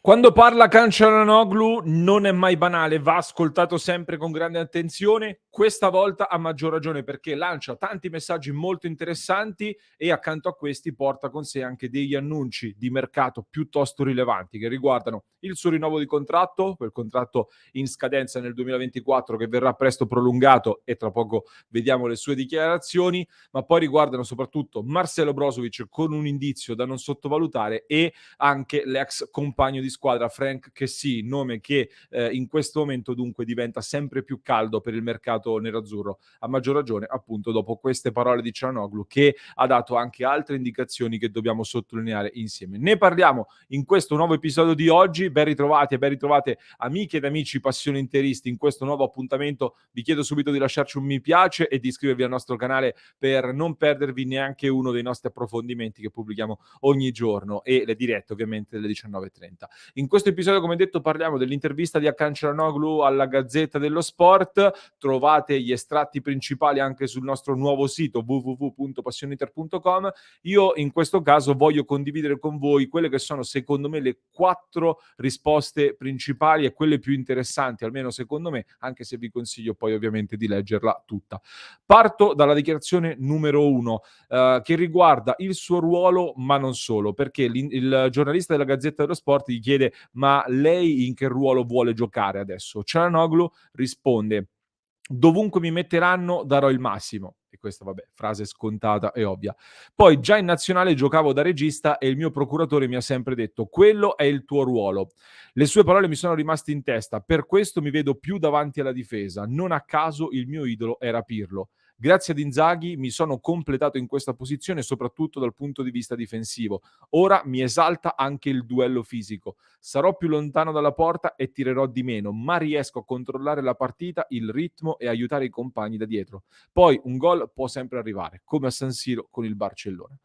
Quando parla Calcianoglu non è mai banale, va ascoltato sempre con grande attenzione, questa volta a maggior ragione perché lancia tanti messaggi molto interessanti e accanto a questi porta con sé anche degli annunci di mercato piuttosto rilevanti che riguardano il suo rinnovo di contratto, quel contratto in scadenza nel 2024 che verrà presto prolungato e tra poco vediamo le sue dichiarazioni, ma poi riguardano soprattutto Marcelo Brozovic con un indizio da non sottovalutare e anche l'ex compagno di squadra Frank Kessie, nome che in questo momento dunque diventa sempre più caldo per il mercato nerazzurro, a maggior ragione appunto dopo queste parole di Calhanoglu che ha dato anche altre indicazioni che dobbiamo sottolineare insieme. Ne parliamo in questo nuovo episodio di oggi, ben ritrovati e ben ritrovate amiche ed amici passioni interisti in questo nuovo appuntamento. Vi chiedo subito di lasciarci un mi piace e di iscrivervi al nostro canale per non perdervi neanche uno dei nostri approfondimenti che pubblichiamo ogni giorno e le dirette ovviamente delle 19:30. In questo episodio, come detto, parliamo dell'intervista di Hakan Calhanoglu alla Gazzetta dello Sport. Trovate gli estratti principali anche sul nostro nuovo sito www.passioniter.com. Io in questo caso voglio condividere con voi quelle che sono secondo me le 4 risposte principali e quelle più interessanti, almeno secondo me, anche se vi consiglio poi ovviamente di leggerla tutta. Parto dalla dichiarazione numero 1, che riguarda il suo ruolo, ma non solo, perché il giornalista della Gazzetta dello Sport gli chiede: ma lei in che ruolo vuole giocare adesso? Calhanoglu risponde: dovunque mi metteranno darò il massimo. E questa, vabbè, frase scontata e ovvia. Poi già in nazionale giocavo da regista e il mio procuratore mi ha sempre detto: quello è il tuo ruolo. Le sue parole mi sono rimaste in testa, per questo mi vedo più davanti alla difesa. Non a caso il mio idolo era Pirlo. Grazie ad Inzaghi mi sono completato in questa posizione soprattutto dal punto di vista difensivo. Ora mi esalta anche il duello fisico. Sarò più lontano dalla porta e tirerò di meno, ma riesco a controllare la partita, il ritmo e aiutare i compagni da dietro. Poi un gol può sempre arrivare, come a San Siro con il Barcellona.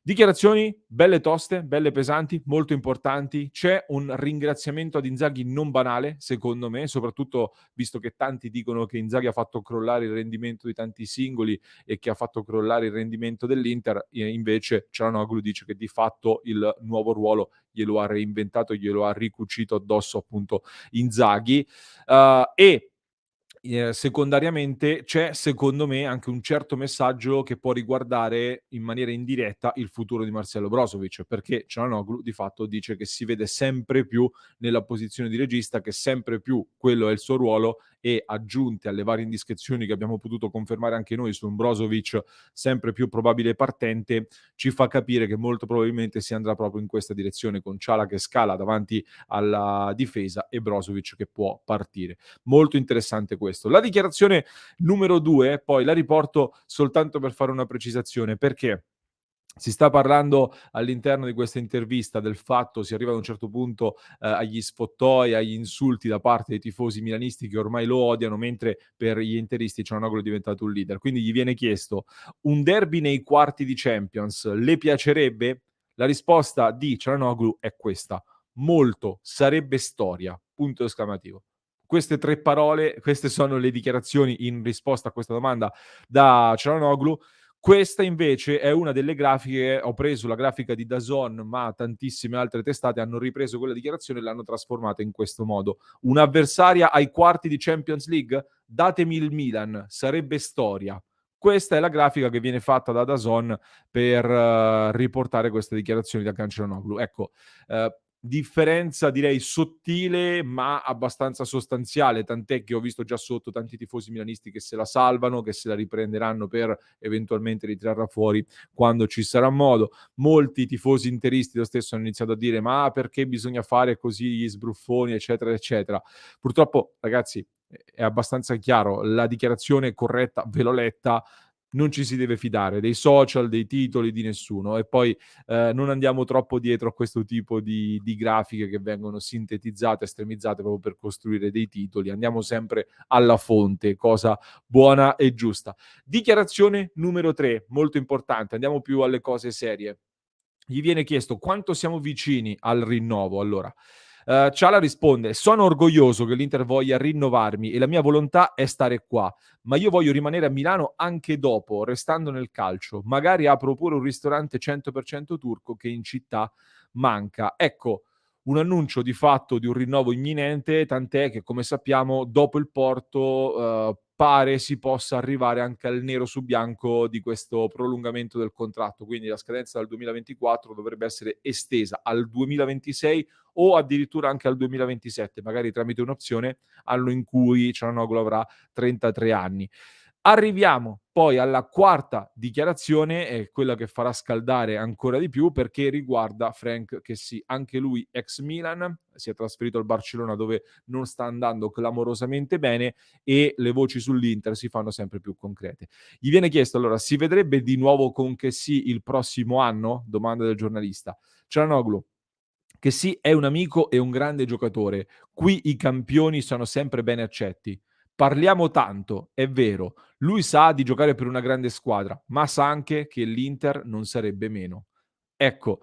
Dichiarazioni belle toste, belle pesanti, molto importanti. C'è un ringraziamento ad Inzaghi non banale, secondo me, soprattutto visto che tanti dicono che Inzaghi ha fatto crollare il rendimento di tanti singoli e che ha fatto crollare il rendimento dell'Inter, e invece Calhanoglu dice che di fatto il nuovo ruolo glielo ha reinventato, glielo ha ricucito addosso appunto Inzaghi. E secondariamente c'è secondo me anche un certo messaggio che può riguardare in maniera indiretta il futuro di Marcelo Brozovic, perché Calhanoglu di fatto dice che si vede sempre più nella posizione di regista, che sempre più quello è il suo ruolo e aggiunte alle varie indiscrezioni che abbiamo potuto confermare anche noi su un Brozovic sempre più probabile partente, ci fa capire che molto probabilmente si andrà proprio in questa direzione con Ciala che scala davanti alla difesa e Brozovic che può partire. Molto interessante questo. La dichiarazione numero 2, poi la riporto soltanto per fare una precisazione, perché si sta parlando all'interno di questa intervista del fatto, si arriva ad un certo punto agli sfottoi, agli insulti da parte dei tifosi milanisti che ormai lo odiano, mentre per gli interisti Calhanoglu è diventato un leader. Quindi gli viene chiesto: un derby nei quarti di Champions le piacerebbe? La risposta di Calhanoglu è questa: molto, sarebbe storia. Punto esclamativo. Queste 3 parole, queste sono le dichiarazioni in risposta a questa domanda da Calhanoglu. Questa invece è una delle grafiche, ho preso la grafica di DAZN, ma tantissime altre testate hanno ripreso quella dichiarazione e l'hanno trasformata in questo modo. Un'avversaria ai quarti di Champions League? Datemi il Milan, sarebbe storia. Questa è la grafica che viene fatta da DAZN per riportare queste dichiarazioni da Calhanoglu. Ecco, differenza direi sottile ma abbastanza sostanziale, tant'è che ho visto già sotto tanti tifosi milanisti che se la salvano, che se la riprenderanno per eventualmente ritrarla fuori quando ci sarà modo. Molti tifosi interisti lo stesso hanno iniziato a dire: ma perché bisogna fare così gli sbruffoni, eccetera, eccetera. Purtroppo, ragazzi, è abbastanza chiaro, la dichiarazione corretta, ve l'ho letta, non ci si deve fidare dei social, dei titoli, di nessuno. E poi non andiamo troppo dietro a questo tipo di grafiche che vengono sintetizzate, estremizzate proprio per costruire dei titoli. Andiamo sempre alla fonte, cosa buona e giusta. Dichiarazione numero 3, molto importante, andiamo più alle cose serie. Gli viene chiesto quanto siamo vicini al rinnovo. Allora, Ciala risponde: sono orgoglioso che l'Inter voglia rinnovarmi e la mia volontà è stare qua, ma io voglio rimanere a Milano anche dopo, restando nel calcio. Magari apro pure un ristorante 100% turco che in città manca. Ecco, un annuncio di fatto di un rinnovo imminente, tant'è che, come sappiamo, dopo il Porto, pare si possa arrivare anche al nero su bianco di questo prolungamento del contratto. Quindi la scadenza dal 2024 dovrebbe essere estesa al 2026 o addirittura anche al 2027, magari tramite un'opzione, anno in cui Cialanoglu avrà 33 anni. Arriviamo poi alla quarta dichiarazione, quella che farà scaldare ancora di più, perché riguarda Franck Kessy, anche lui ex Milan, si è trasferito al Barcellona dove non sta andando clamorosamente bene e le voci sull'Inter si fanno sempre più concrete. Gli viene chiesto allora: si vedrebbe di nuovo con Kessy il prossimo anno? Domanda del giornalista. Cialanoglu: Kessy è un amico e un grande giocatore. Qui i campioni sono sempre ben accetti. Parliamo tanto, è vero. Lui sa di giocare per una grande squadra, ma sa anche che l'Inter non sarebbe meno. Ecco,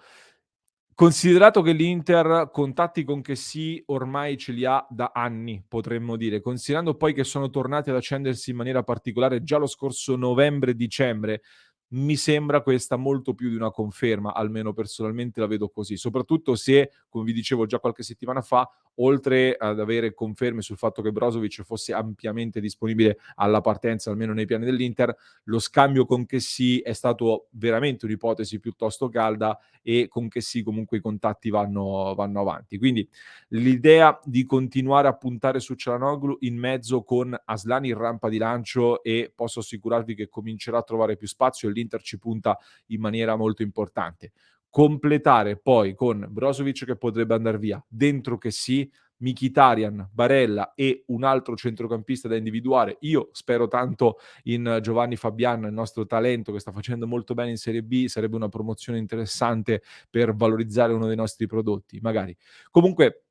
considerato che l'Inter contatti con Kessy ormai ce li ha da anni, potremmo dire, considerando poi che sono tornati ad accendersi in maniera particolare già lo scorso novembre-dicembre, mi sembra questa molto più di una conferma, almeno personalmente la vedo così, soprattutto se, come vi dicevo già qualche settimana fa, oltre ad avere conferme sul fatto che Brozovic fosse ampiamente disponibile alla partenza, almeno nei piani dell'Inter, lo scambio con Kessy è stato veramente un'ipotesi piuttosto calda e con Kessy comunque i contatti vanno avanti. Quindi l'idea di continuare a puntare su Cialanoglu in mezzo con Aslani in rampa di lancio, e posso assicurarvi che comincerà a trovare più spazio e l'Inter ci punta in maniera molto importante. Completare poi con Brozovic che potrebbe andare via, dentro Kessy, Mkhitaryan, Barella e un altro centrocampista da individuare. Io spero tanto in Giovanni Fabian, il nostro talento che sta facendo molto bene in Serie B, sarebbe una promozione interessante per valorizzare uno dei nostri prodotti, magari. Comunque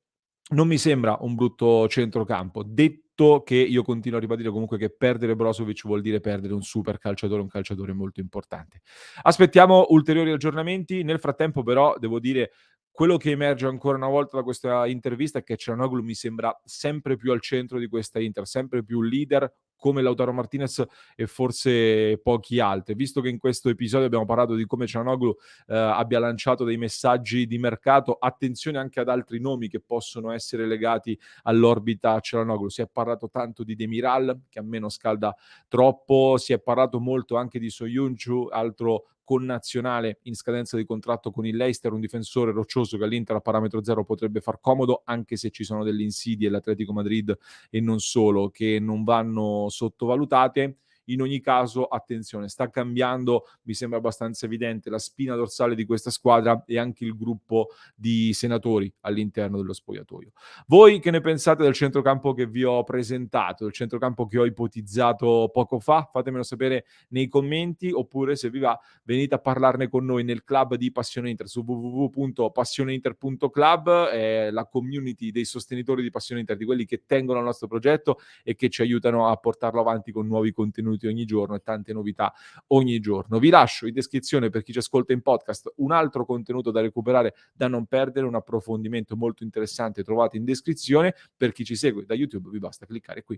non mi sembra un brutto centrocampo, detto che io continuo a ribadire comunque che perdere Brozovic vuol dire perdere un calciatore molto importante. Aspettiamo ulteriori aggiornamenti. Nel frattempo però devo dire quello che emerge ancora una volta da questa intervista è che Cialanoglu mi sembra sempre più al centro di questa Inter, sempre più leader come Lautaro Martinez e forse pochi altri. Visto che in questo episodio abbiamo parlato di come Cialanoglu abbia lanciato dei messaggi di mercato, attenzione anche ad altri nomi che possono essere legati all'orbita Cialanoglu. Si è parlato tanto di Demiral, che a me non scalda troppo, si è parlato molto anche di Soyuncu, altro connazionale in scadenza di contratto con il Leicester, un difensore roccioso che all'Inter a parametro zero potrebbe far comodo, anche se ci sono delle insidie l'Atletico Madrid e non solo che non vanno sottovalutate. In ogni caso, attenzione, sta cambiando, mi sembra abbastanza evidente, la spina dorsale di questa squadra e anche il gruppo di senatori all'interno dello spogliatoio. Voi che ne pensate del centrocampo che vi ho presentato, del centrocampo che ho ipotizzato poco fa? Fatemelo sapere nei commenti, oppure se vi va venite a parlarne con noi nel club di Passione Inter su www.passioneinter.club, la community dei sostenitori di Passione Inter, di quelli che tengono il nostro progetto e che ci aiutano a portarlo avanti con nuovi contenuti ogni giorno e tante novità ogni giorno. Vi lascio in descrizione, per chi ci ascolta in podcast, un altro contenuto da recuperare, da non perdere, un approfondimento molto interessante trovate in descrizione. Per chi ci segue da YouTube vi basta cliccare qui.